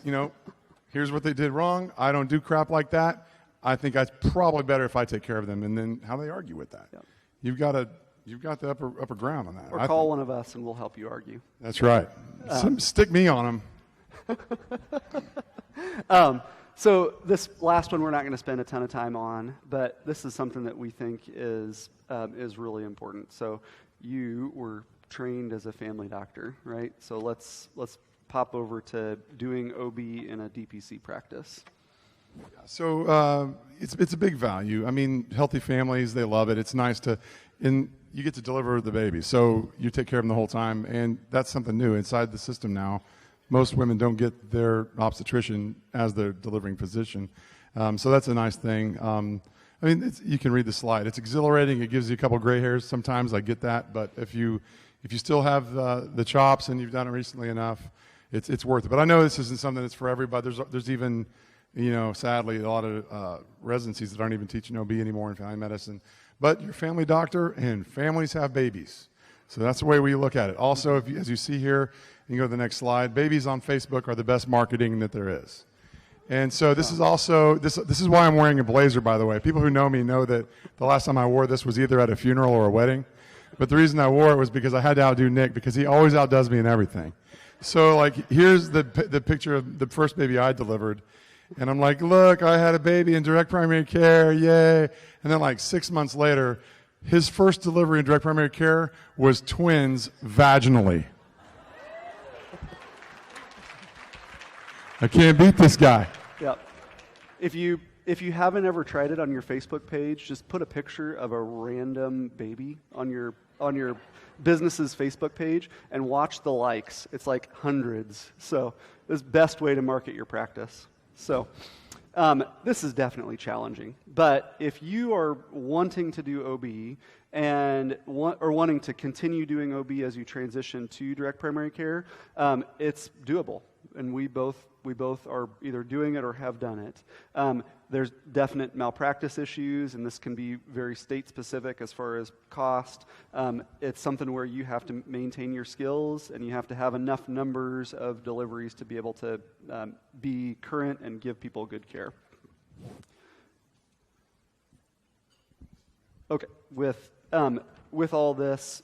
here's what they did wrong. I don't do crap like that. I think it's probably better if I take care of them, and then how they argue with that. Yep. You've got the upper ground on that. Or call one of us and we'll help you argue. That's right. Stick me on them. So this last one we're not going to spend a ton of time on, but this is something that we think is really important. So you were trained as a family doctor, right? So let's pop over to doing OB in a DPC practice. So it's a big value. I mean, healthy families, they love it. It's nice you get to deliver the baby. So you take care of them the whole time, and that's something new inside the system now. Most women don't get their obstetrician as their delivering physician. So that's a nice thing. You can read the slide. It's exhilarating. It gives you a couple gray hairs sometimes. I get that. But if you still have the chops and you've done it recently enough, it's worth it. But I know this isn't something that's for everybody. There's even, sadly, a lot of residencies that aren't even teaching OB anymore in family medicine. But you're a family doctor, and families have babies. So that's the way we look at it. Also, as you see here, you can go to the next slide, babies on Facebook are the best marketing that there is. And so this is also, this is why I'm wearing a blazer, by the way. People who know me know that the last time I wore this was either at a funeral or a wedding. But the reason I wore it was because I had to outdo Nick, because he always outdoes me in everything. So here's the picture of the first baby I delivered. And I'm like, look, I had a baby in direct primary care, yay. And then 6 months later, his first delivery in direct primary care was twins vaginally. I can't beat this guy. Yep. If you haven't ever tried it on your Facebook page, just put a picture of a random baby on your business's Facebook page and watch the likes. It's like hundreds. So it's the best way to market your practice. So this is definitely challenging. But if you are wanting to do OB and wanting to continue doing OB as you transition to direct primary care, it's doable. And we both are either doing it or have done it. There's definite malpractice issues, and this can be very state-specific as far as cost. It's something where you have to maintain your skills, and you have to have enough numbers of deliveries to be able to be current and give people good care. Okay, with with all this,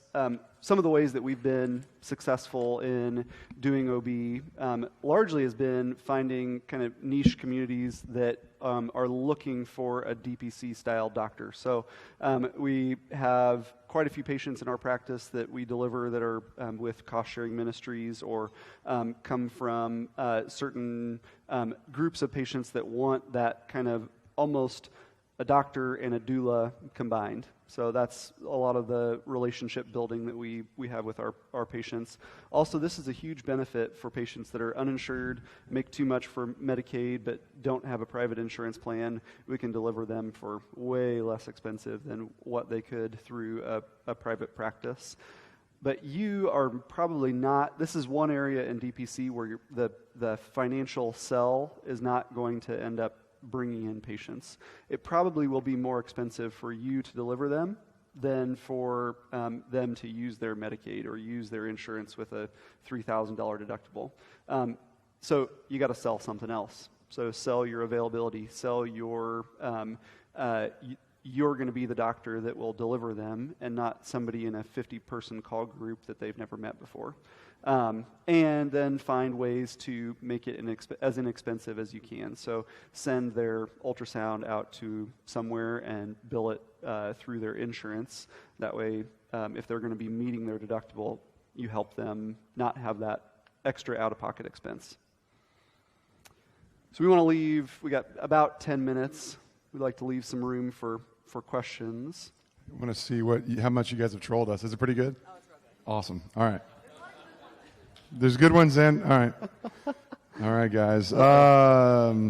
some of the ways that we've been successful in doing OB largely has been finding kind of niche communities that are looking for a DPC-style doctor. So we have quite a few patients in our practice that we deliver that are with cost-sharing ministries or come from certain groups of patients that want that kind of almost a doctor and a doula combined. So that's a lot of the relationship building that we have with our patients. Also, this is a huge benefit for patients that are uninsured, make too much for Medicaid, but don't have a private insurance plan. We can deliver them for way less expensive than what they could through a private practice. But you are probably not, this is one area in DPC where the financial sell is not going to end up bringing in patients. It probably will be more expensive for you to deliver them than for them to use their Medicaid or use their insurance with a $3,000 deductible. So you got to sell something else. So sell your availability, sell your, you're going to be the doctor that will deliver them and not somebody in a 50-person call group that they've never met before. And then find ways to make it as inexpensive as you can. So send their ultrasound out to somewhere and bill it through their insurance. That way, if they're going to be meeting their deductible, you help them not have that extra out-of-pocket expense. So we want to leave, we got about 10 minutes. We'd like to leave some room for questions. I want to see how much you guys have trolled us. Is it pretty good? Oh, it's real good. Awesome. All right. There's good ones in. All right. All right, guys. How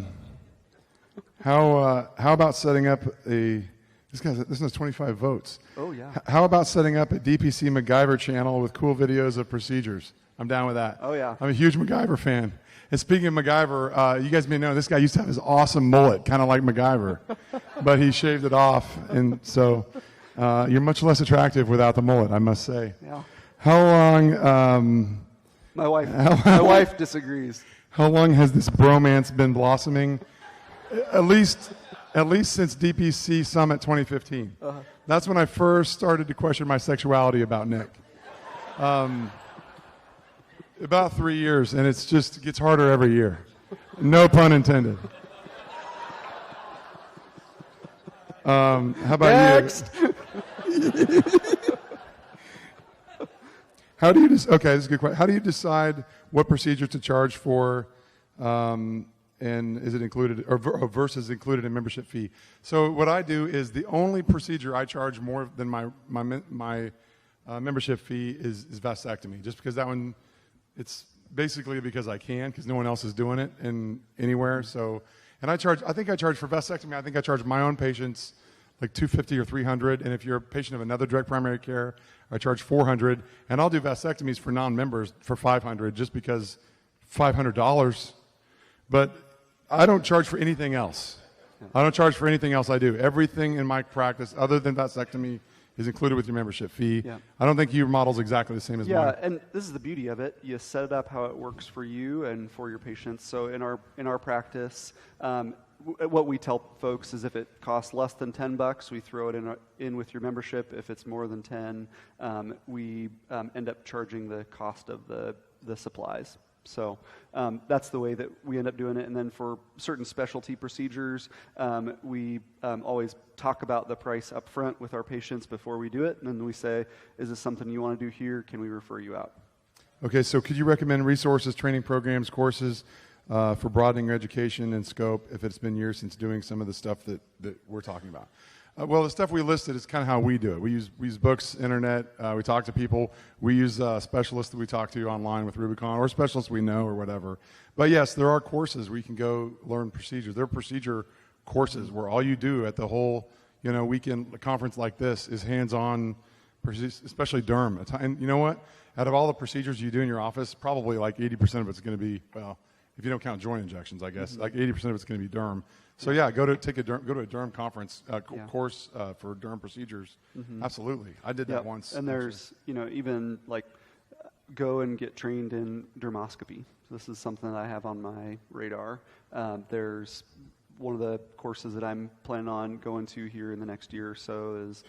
about setting up this has 25 votes. Oh, yeah. How about setting up a DPC MacGyver channel with cool videos of procedures? I'm down with that. Oh, yeah. I'm a huge MacGyver fan. And speaking of MacGyver, you guys may know this guy used to have his awesome mullet, kind of like MacGyver, but he shaved it off. And so you're much less attractive without the mullet, I must say. Yeah. How long... My wife disagrees. How long has this bromance been blossoming? At least since DPC Summit 2015. Uh-huh. That's when I first started to question my sexuality about Nick. About 3 years, and it gets harder every year. No pun intended. How about Next. you? How do you okay, this is a good question. How do you decide what procedure to charge for, and is it included or versus included in membership fee? So what I do is the only procedure I charge more than my membership fee is vasectomy, just because that one, it's basically because I can, because no one else is doing it anywhere. So, and I think I charge for vasectomy. I think I charge my own patients like $250 or $300, and if you're a patient of another direct primary care, I charge $400, and I'll do vasectomies for non-members for $500, just because $500. But I don't charge for anything else. I don't charge for anything else I do. Everything in my practice, other than vasectomy, is included with your membership fee. Yeah. I don't think your model's exactly the same as mine. Yeah, and this is the beauty of it. You set it up how it works for you and for your patients. So in our practice, what we tell folks is if it costs less than $10, we throw it in with your membership. If it's more than 10, we end up charging the cost of the supplies. So that's the way that we end up doing it. And then for certain specialty procedures, we always talk about the price up front with our patients before we do it. And then we say, is this something you want to do here? Can we refer you out? Okay, so could you recommend resources, training programs, courses for broadening your education and scope if it's been years since doing some of the stuff that we're talking about? Well, the stuff we listed is kind of how we do it. We use books, internet, we talk to people. We use specialists that we talk to online with Rubicon, or specialists we know or whatever. But yes, there are courses where you can go learn procedures. There are procedure courses where all you do at the whole weekend conference like this is hands-on, especially derm. And you know what? Out of all the procedures you do in your office, probably like 80% of it's going to be, well, if you don't count joint injections, I guess, like 80% of it's going to be derm. So yeah, go to a derm conference course for derm procedures. Mm-hmm. Absolutely, I did that once. And there's even like go and get trained in dermoscopy. This is something that I have on my radar. There's one of the courses that I'm planning on going to here in the next year or so is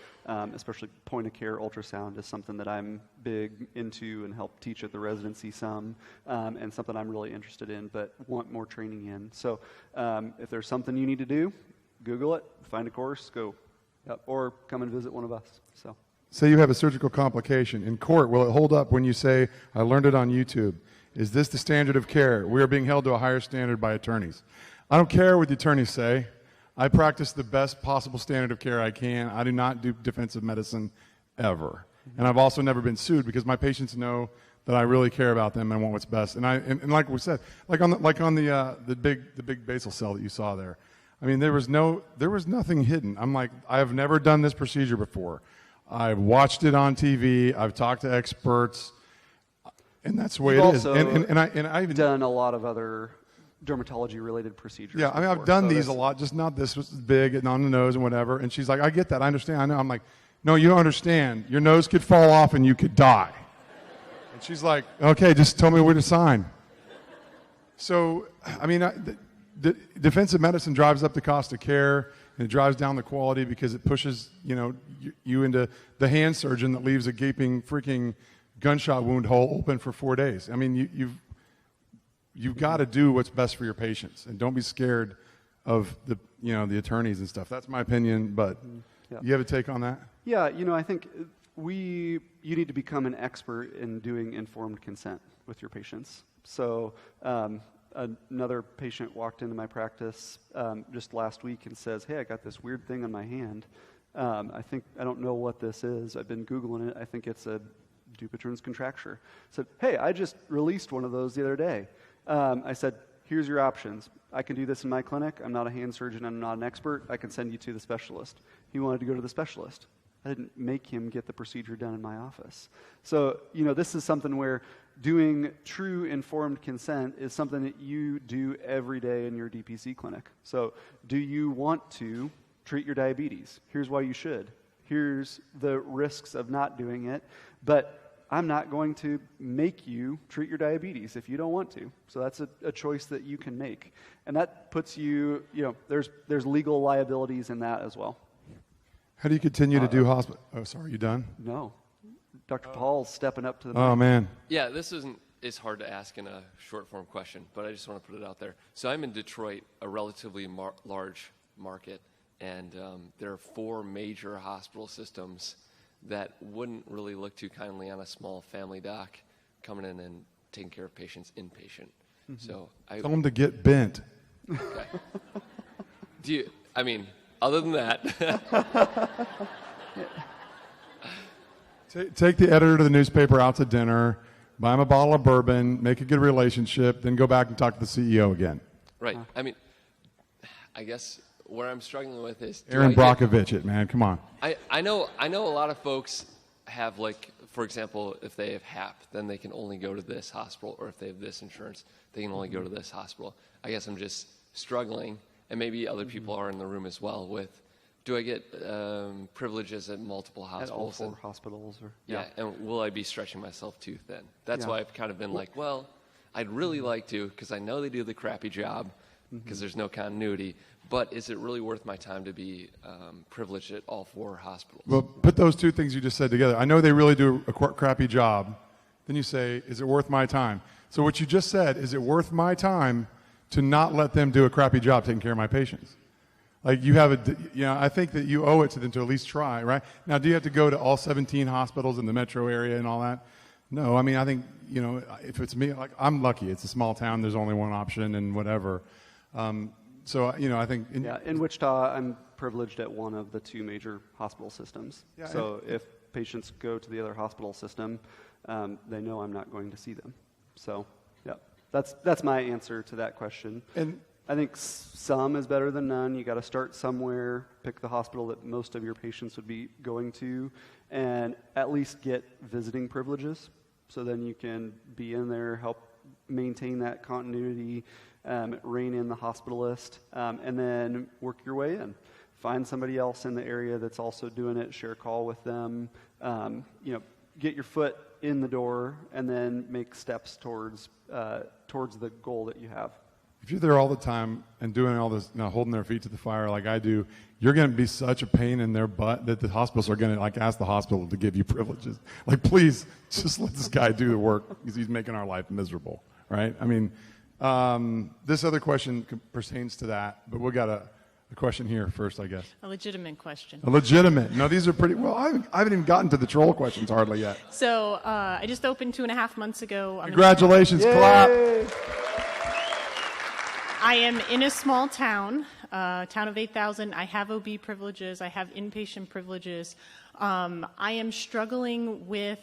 especially point-of-care ultrasound is something that I'm big into and help teach at the residency some, and something I'm really interested in but want more training in. So if there's something you need to do, Google it, find a course, go. Yep. Or come and visit one of us. So. Say you have a surgical complication. In court, will it hold up when you say, I learned it on YouTube? Is this the standard of care? We are being held to a higher standard by attorneys. I don't care what the attorneys say. I practice the best possible standard of care I can. I do not do defensive medicine ever. And I've also never been sued because my patients know that I really care about them and want what's best. And like we said, like on the big basal cell that you saw there, I mean, there was nothing hidden. I'm like, I have never done this procedure before. I've watched it on TV. I've talked to experts, and that's the way it is. And I've done a lot of other dermatology-related procedures. Yeah, I mean, I've done these a lot, just not this was big and on the nose and whatever. And she's like, I get that. I understand. I know. I'm like, no, you don't understand. Your nose could fall off and you could die. And she's like, okay, just tell me where to sign. So, I mean, the defensive medicine drives up the cost of care, and it drives down the quality because it pushes, you into the hand surgeon that leaves a gaping freaking gunshot wound hole open for 4 days. I mean, you've got to do what's best for your patients, and don't be scared of the attorneys and stuff. That's my opinion, but you have a take on that? Yeah, I think you need to become an expert in doing informed consent with your patients. So another patient walked into my practice just last week and says, hey, I got this weird thing on my hand. I don't know what this is. I've been Googling it. I think it's a Dupuytren's contracture. I said, hey, I just released one of those the other day. I said, here's your options. I can do this in my clinic. I'm not a hand surgeon. I'm not an expert. I can send you to the specialist. He wanted to go to the specialist. I didn't make him get the procedure done in my office. So, this is something where doing true informed consent is something that you do every day in your DPC clinic. So, do you want to treat your diabetes? Here's why you should. Here's the risks of not doing it. But I'm not going to make you treat your diabetes if you don't want to. So that's a choice that you can make. And that puts you, there's legal liabilities in that as well. How do you continue to do hospital? Oh, sorry, you done? No. Dr. Paul's stepping up to the mic. Oh, man. Yeah, it's hard to ask in a short form question, but I just want to put it out there. So I'm in Detroit, a relatively large market, and there are 4 major hospital systems that wouldn't really look too kindly on a small family doc coming in and taking care of patients inpatient. Mm-hmm. So tell them to get bent. Okay. Other than that, take the editor of the newspaper out to dinner, buy him a bottle of bourbon, make a good relationship, then go back and talk to the CEO again. Right. I guess where I'm struggling with is Aaron Brockovich, man, come on. I know a lot of folks have, like, for example, if they have HAP, then they can only go to this hospital, or if they have this insurance, they can only go to this hospital. I guess I'm just struggling, and maybe other people are in the room as well, with, do I get privileges at multiple hospitals? At all 4 hospitals? Yeah, and will I be stretching myself too thin? That's why I've kind of been like, well, I'd really like to, because I know they do the crappy job, because there's no continuity, but is it really worth my time to be privileged at all 4 hospitals? Well, put those 2 things you just said together. I know they really do a crappy job. Then you say, is it worth my time? So what you just said, is it worth my time to not let them do a crappy job taking care of my patients? Like I think that you owe it to them to at least try, right? Now, do you have to go to all 17 hospitals in the metro area and all that? No, I think, if it's me, like, I'm lucky. It's a small town. There's only one option and whatever. So, I think... in Wichita, I'm privileged at one of the 2 major hospital systems. Yeah, so if patients go to the other hospital system, they know I'm not going to see them. So, that's my answer to that question. And I think some is better than none. You got to start somewhere, pick the hospital that most of your patients would be going to, and at least get visiting privileges. So then you can be in there, help maintain that continuity, rein in the hospitalist, and then work your way in. Find somebody else in the area that's also doing it, share a call with them, get your foot in the door, and then make steps towards the goal that you have. if you're there all the time and doing all this, holding their feet to the fire like I do, you're going to be such a pain in their butt that the hospitals are going to like ask the hospital to give you privileges. Like, please, just let this guy do the work because he's making our life miserable, right? I mean, this other question pertains to that, but we got a question here first, I guess. A legitimate question. A legitimate. No, these are pretty, well, I haven't even gotten to the troll questions hardly yet. So I just opened 2.5 months ago. Congratulations, clap. I am in a small town, town of 8,000. I have OB privileges. I have inpatient privileges. I am struggling with,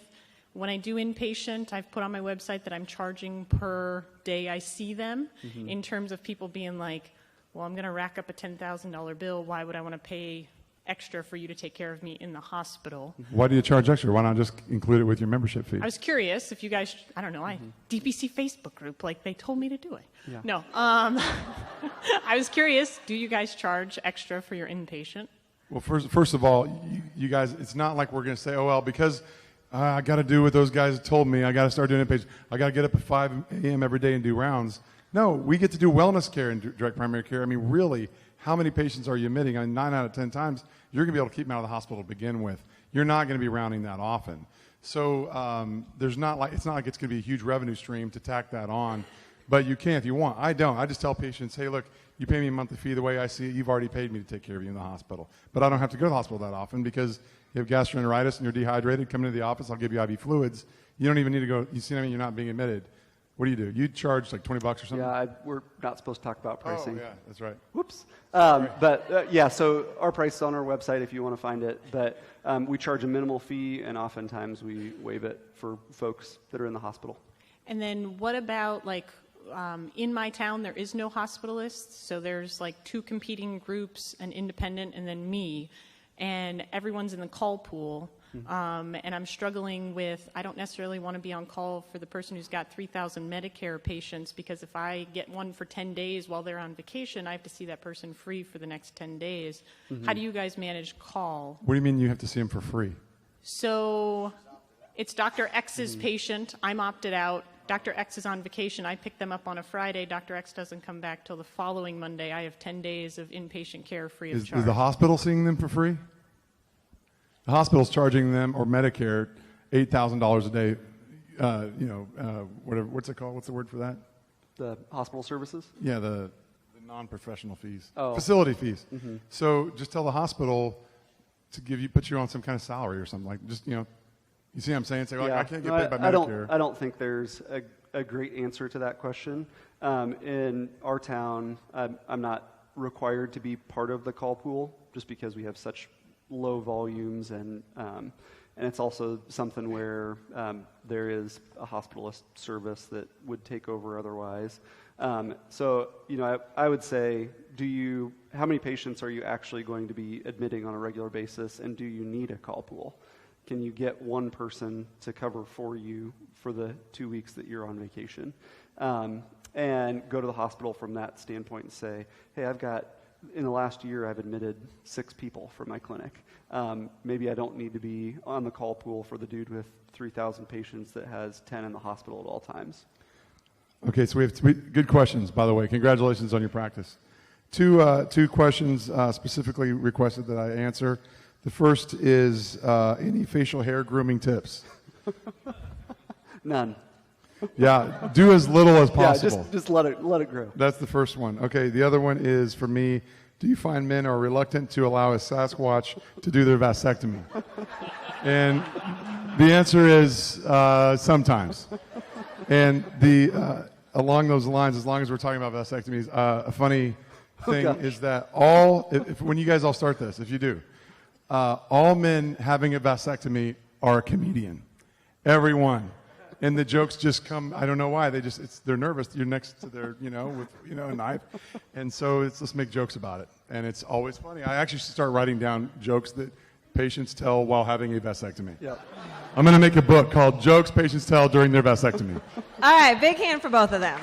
when I do inpatient, I've put on my website that I'm charging per day I see them, in terms of people being like, well, I'm going to rack up a $10,000 bill. Why would I want to pay extra for you to take care of me in the hospital? Why do you charge extra? Why not just include it with your membership fee? I was curious if you guys, I don't know, DPC Facebook group, like they told me to do it. Yeah. No. I was curious, do you guys charge extra for your inpatient? Well, first of all, you guys, it's not like we're going to say, oh, well, because I got to do what those guys told me. I got to start doing inpatient. I got to get up at 5 a.m. every day and do rounds. No, we get to do wellness care and direct primary care. I mean, really, how many patients are you admitting? I mean, 9 out of 10 times, you're going to be able to keep them out of the hospital to begin with. You're not going to be rounding that often. So it's not like it's going to be a huge revenue stream to tack that on. But you can if you want. I don't. I just tell patients, hey, look, you pay me a monthly fee the way I see it. You've already paid me to take care of you in the hospital. But I don't have to go to the hospital that often because you have gastroenteritis and you're dehydrated. Come into the office, I'll give you IV fluids. You don't even need to go. You see what I mean? You're not being admitted. What do? You charge like $20 or something? Yeah, we're not supposed to talk about pricing. Oh, yeah, that's right. Whoops. Yeah, so our price is on our website if you want to find it. But we charge a minimal fee, and oftentimes we waive it for folks that are in the hospital. And then what about, like, in my town, there is no hospitalist, so there's like 2 competing groups, an independent and then me, and everyone's in the call pool. And I'm struggling with, I don't necessarily want to be on call for the person who's got 3,000 Medicare patients, because if I get one for 10 days while they're on vacation, I have to see that person free for the next 10 days. How do you guys manage call? What do you mean you have to see them for free? So it's Dr. X's patient. I'm opted out. Dr. X is on vacation. I pick them up on a Friday. Dr. X doesn't come back till the following Monday. I have 10 days of inpatient care free of charge. Is the hospital seeing them for free? The hospital's charging them, or Medicare, $8,000 a day. Whatever. What's it called? What's the word for that? The hospital services? Yeah, the non-professional fees, Oh. facility fees. So just tell the hospital to put you on some kind of salary or something, like just you see what I'm saying? Say, I can't get paid by Medicare. I don't think there's a great answer to that question. In our town, I'm not required to be part of the call pool just because we have such low volumes, and it's also something where there is a hospitalist service that would take over otherwise. So I would say, how many patients are you actually going to be admitting on a regular basis, and do you need a call pool? Can you get one person to cover for you for the 2 weeks that you're on vacation? And go to the hospital from that standpoint and say, hey, in the last year, I've admitted 6 people for my clinic. Maybe I don't need to be on the call pool for the dude with 3,000 patients that has 10 in the hospital at all times. Okay, so we have 3 good questions, by the way. Congratulations on your practice. Two questions specifically requested that I answer. The first is any facial hair grooming tips? None. Yeah, do as little as possible. Yeah, just let it grow. That's the first one. Okay, the other one is for me. Do you find men are reluctant to allow a Sasquatch to do their vasectomy? And the answer is sometimes. And along those lines, as long as we're talking about vasectomies, a funny thing is that when you guys all start this, if you do, all men having a vasectomy are a comedian. Everyone. And the jokes just come, I don't know why, they're nervous. You're next to their, with a knife. And so let's make jokes about it. And it's always funny. I actually should start writing down jokes that patients tell while having a vasectomy. Yep. I'm going to make a book called Jokes Patients Tell During Their Vasectomy. All right, big hand for both of them.